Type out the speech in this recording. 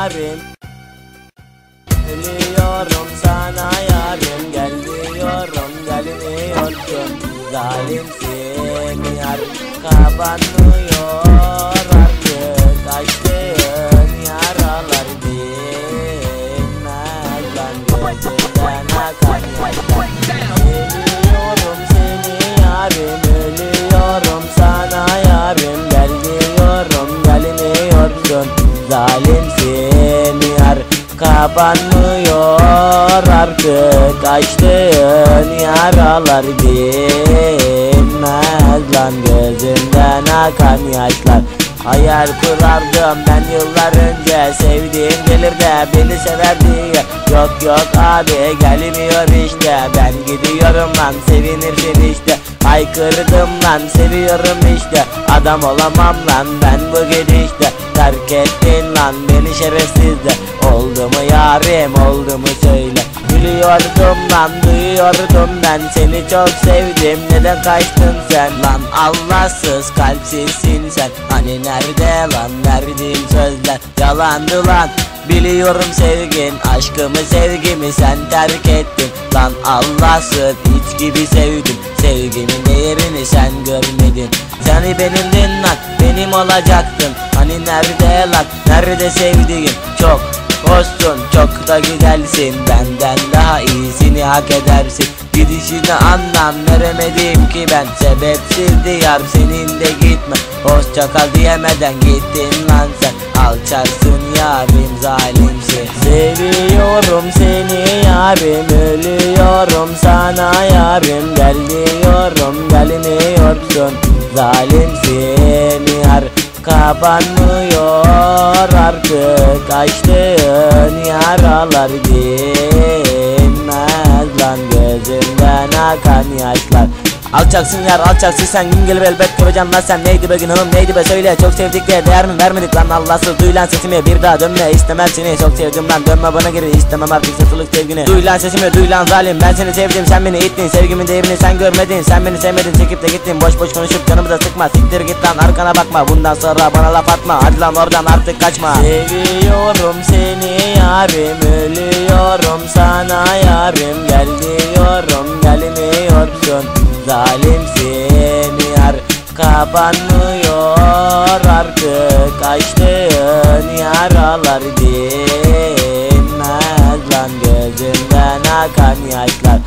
yarim. Ölüyorum sana yarim, gel diyorum gelmiyorsun. Zalimsin yar, kapanmıyor artık açtığın yaralar dinmez lan gözünden akan yaşlar. Seviyorum seni yarim, ölüyorum sana yarim, gel diyorum gelmiyorsun. Zalimsin yar, kapanmıyor artık açtığın yaralar dinmez lan gözünden akan yaşlar. Hayal kurardım ben yıllar önce, sevdiğim gelir de beni sever diye. Yok yok abi gelmiyor işte, ben gidiyorum lan sevinirsin işte. Haykırdım lan seviyorum işte, adam olamam lan ben bu gidişte. Terk ettin lan beni şerefsizde, oldu mu yarim oldu mu söyle. Gülüyordum lan duyuyordum ben, seni çok sevdim neden kaçtın sen. Lan Allahsız kalpsizsin sen, hani nerede lan verdiğim sözler. Yalandı lan biliyorum sevgin, aşkımı sevgimi sen terk ettin. Lan Allahsız hiç gibi sevdim, sevgimin değerini sen görmedin. Seni benimdin lan benim olacaktın, hani nerede lan nerede sevdiğin. Çok hoşsun çok da güzelsin, benden daha iyisini hak edersin. Gidişine anlam veremedim ki ben, sebepsizdi yar senin de gitme. Hoşça kal diyemeden gittin lan sen, alçaksın yarim zalimsin. Seviyorum seni yarim, ölüyorum sana yarim, gel diyorum gelmiyorsun. Zalimsin yar, kapanmıyor artık açtığın yaralar dinmez lan gözümden akan yaşlar. Alçaksın yar alçaksın sen, gün gelir elbet göreceğim lan sen. Neydi be günahım neydi be söyle, çok sevdik de değer mi vermedik lan. Allahsız duy lan sesimi, bir daha dönme istemem seni. Çok sevdim lan dönme bana geri, istemem artık satılık sevgini. Duy lan sesimi duy lan zalim, ben seni sevdim sen beni ittin. Sevgimin değerini sen görmedin, sen beni sevmedin çekip de gittin. Boş boş konuşup canımı da sıkma, siktir git lan arkana bakma. Bundan sonra bana laf atma, hadi lan oradan artık kaçma. Seviyorum seni yarim, ölüyorum sana yarim, gel diyorum gelmiyorsun. Zalimsin yar, kapanmıyor artık açtığın yaralar dinmez lan gözümden akan yaşlar.